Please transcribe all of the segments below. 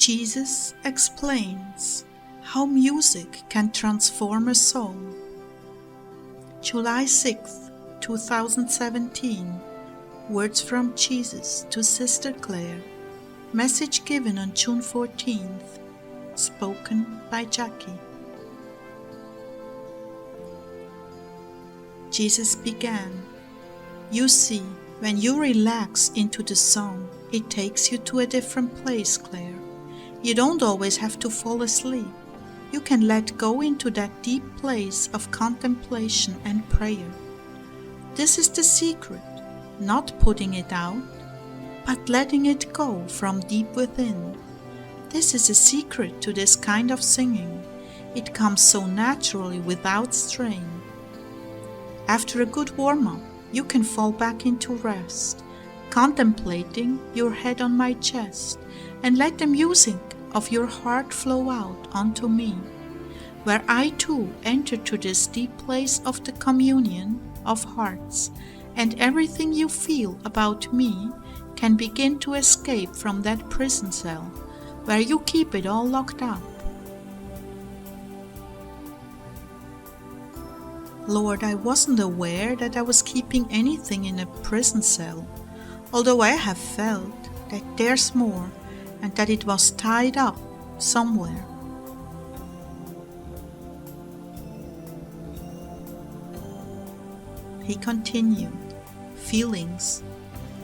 Jesus explains how music can transform a soul. July 6, 2017. Words from Jesus to Sister Clare. Message given on June 14th. Spoken by Jackie. Jesus began, "You see, when you relax into the song, it takes you to a different place, Claire. You don't always have to fall asleep. You can let go into that deep place of contemplation and prayer. This is the secret, not putting it out, but letting it go from deep within. This is a secret to this kind of singing. It comes so naturally without strain. After a good warm-up, you can fall back into rest, contemplating your head on my chest, and let the music of your heart flow out onto me, where I too enter to this deep place of the communion of hearts, and everything you feel about me can begin to escape from that prison cell where you keep it all locked up. Lord, I wasn't aware that I was keeping anything in a prison cell, although I have felt that there's more and that it was tied up somewhere. He continued, feelings,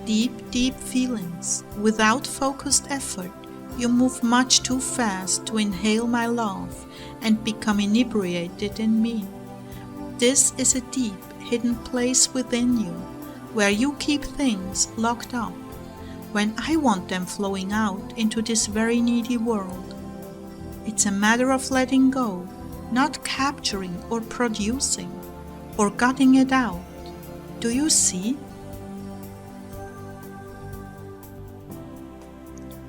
deep, deep feelings, without focused effort. You move much too fast to inhale my love and become inebriated in me. This is a deep, hidden place within you, where you keep things locked up, when I want them flowing out into this very needy world. It's a matter of letting go, not capturing or producing, or gutting it out. Do you see?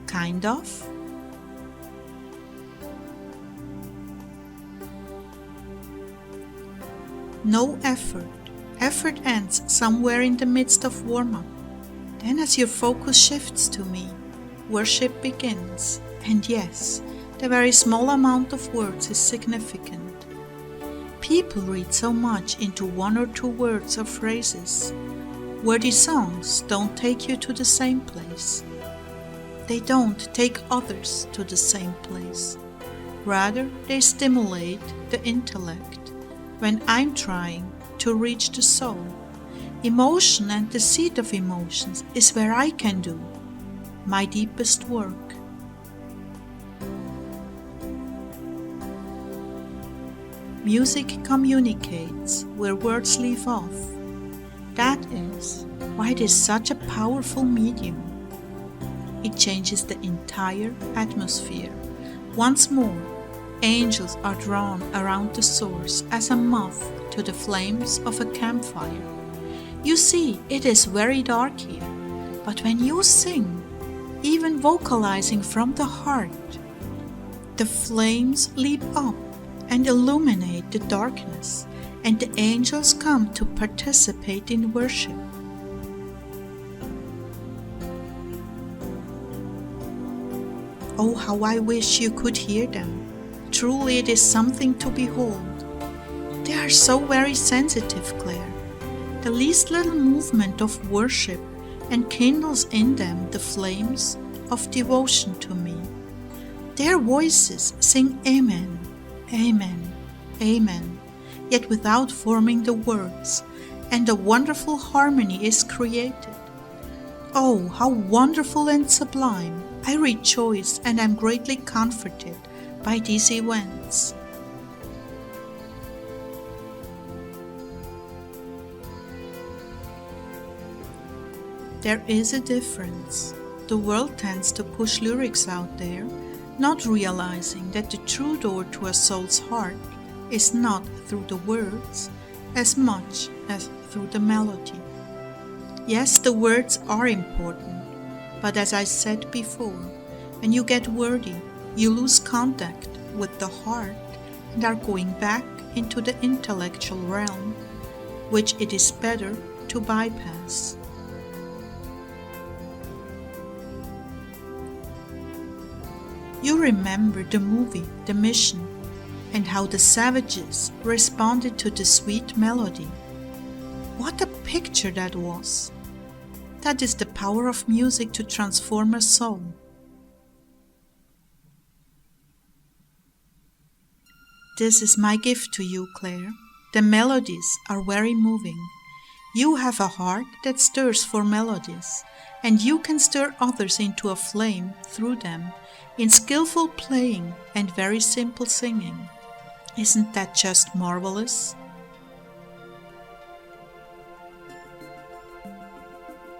Kind of. No effort. Effort ends somewhere in the midst of warm-up. Then as your focus shifts to me, worship begins. And yes, the very small amount of words is significant. People read so much into one or two words or phrases. Wordy songs don't take you to the same place. They don't take others to the same place. Rather, they stimulate the intellect. When I'm trying to reach the soul, emotion and the seat of emotions is where I can do my deepest work. Music communicates where words leave off. That is why it is such a powerful medium. It changes the entire atmosphere. Once more, angels are drawn around the source as a moth to the flames of a campfire. You see, it is very dark here, but when you sing, even vocalizing from the heart, the flames leap up and illuminate the darkness, and the angels come to participate in worship. Oh, how I wish you could hear them. Truly it is something to behold. They are so very sensitive, Claire. The least little movement of worship enkindles in them the flames of devotion to me. Their voices sing Amen, Amen, Amen, yet without forming the words, and a wonderful harmony is created. Oh, how wonderful and sublime! I rejoice and am greatly comforted by these events. There is a difference. The world tends to push lyrics out there, not realizing that the true door to a soul's heart is not through the words as much as through the melody. Yes, the words are important, but as I said before, when you get wordy, you lose contact with the heart and are going back into the intellectual realm, which it is better to bypass. You remember the movie, The Mission, and how the savages responded to the sweet melody. What a picture that was! That is the power of music to transform a soul. This is my gift to you, Clare. The melodies are very moving. You have a heart that stirs for melodies, and you can stir others into a flame through them in skillful playing and very simple singing. Isn't that just marvelous?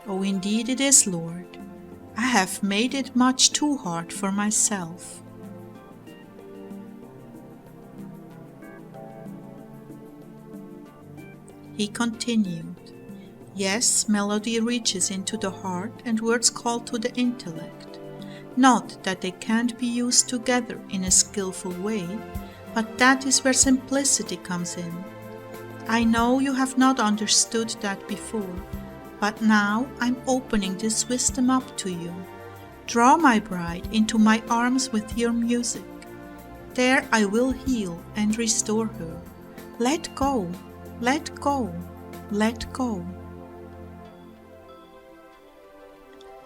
Oh, indeed it is, Lord. I have made it much too hard for myself. He continued, yes, melody reaches into the heart and words call to the intellect. Not that they can't be used together in a skillful way, but that is where simplicity comes in. I know you have not understood that before, but now I'm opening this wisdom up to you. Draw my bride into my arms with your music. There I will heal and restore her. Let go. Let go, let go.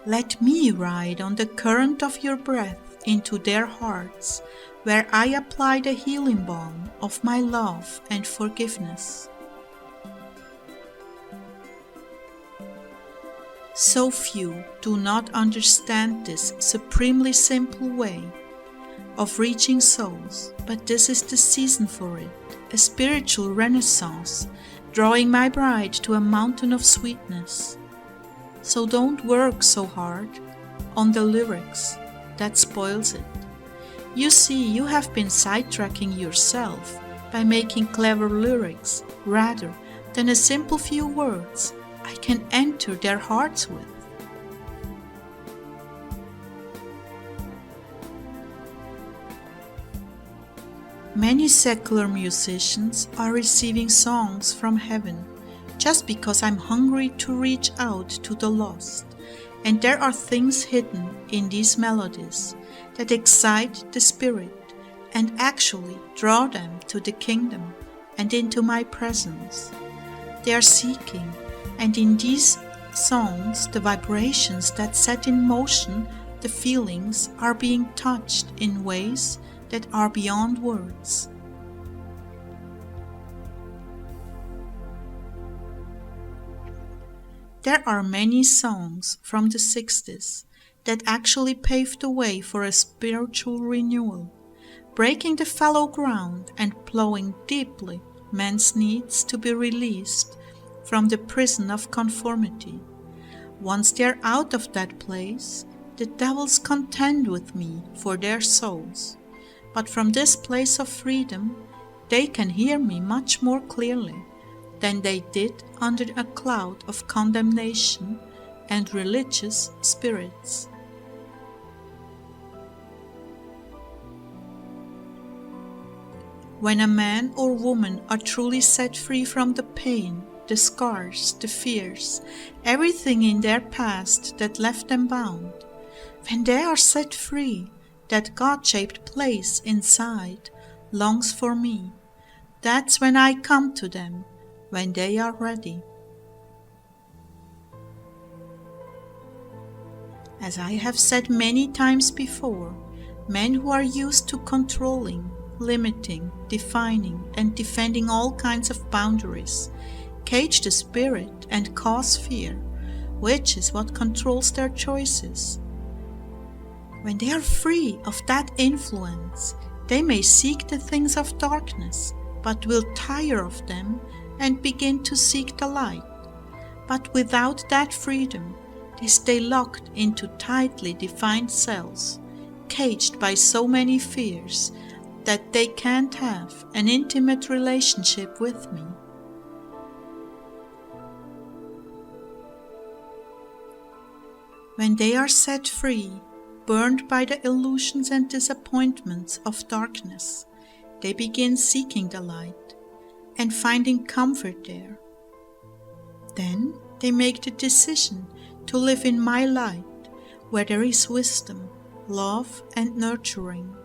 Let me ride on the current of your breath into their hearts, where I apply the healing balm of my love and forgiveness. So few do not understand this supremely simple way of reaching souls, but this is the season for it. A spiritual renaissance, drawing my bride to a mountain of sweetness. So don't work so hard on the lyrics, that spoils it. You see, you have been sidetracking yourself by making clever lyrics rather than a simple few words I can enter their hearts with. Many secular musicians are receiving songs from heaven just because I'm hungry to reach out to the lost, and there are things hidden in these melodies that excite the spirit and actually draw them to the kingdom and into my presence. They are seeking, and in these songs the vibrations that set in motion the feelings are being touched in ways that are beyond words. There are many songs from the 60s that actually paved the way for a spiritual renewal, breaking the fallow ground and plowing deeply man's needs to be released from the prison of conformity. Once they are out of that place, the devils contend with me for their souls. But from this place of freedom, they can hear me much more clearly than they did under a cloud of condemnation and religious spirits. When a man or woman are truly set free from the pain, the scars, the fears, everything in their past that left them bound, when they are set free, that God-shaped place inside longs for me. That's when I come to them, when they are ready. As I have said many times before, men who are used to controlling, limiting, defining, and defending all kinds of boundaries cage the spirit and cause fear, which is what controls their choices. When they are free of that influence, they may seek the things of darkness, but will tire of them and begin to seek the light. But without that freedom, they stay locked into tightly defined cells, caged by so many fears that they can't have an intimate relationship with me. When they are set free, burned by the illusions and disappointments of darkness, they begin seeking the light and finding comfort there. Then they make the decision to live in my light, where there is wisdom, love, and nurturing.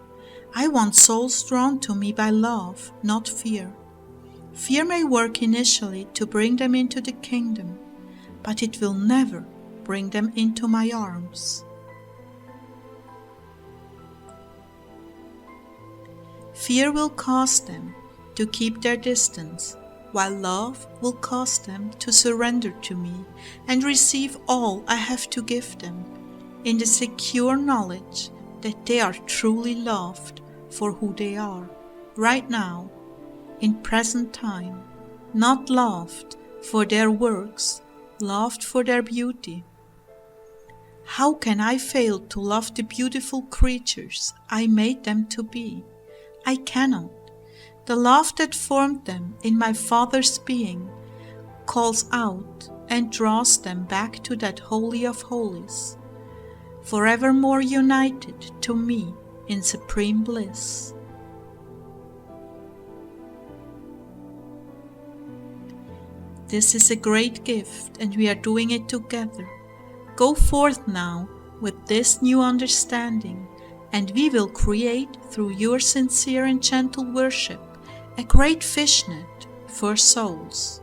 I want souls drawn to me by love, not fear. Fear may work initially to bring them into the kingdom, but it will never bring them into my arms. Fear will cause them to keep their distance, while love will cause them to surrender to me and receive all I have to give them, in the secure knowledge that they are truly loved for who they are, right now, in present time, not loved for their works, loved for their beauty. How can I fail to love the beautiful creatures I made them to be? I cannot. The love that formed them in my Father's being calls out and draws them back to that Holy of Holies, forevermore united to me in supreme bliss. This is a great gift, and we are doing it together. Go forth now with this new understanding, and we will create, through your sincere and gentle worship, a great fishnet for souls.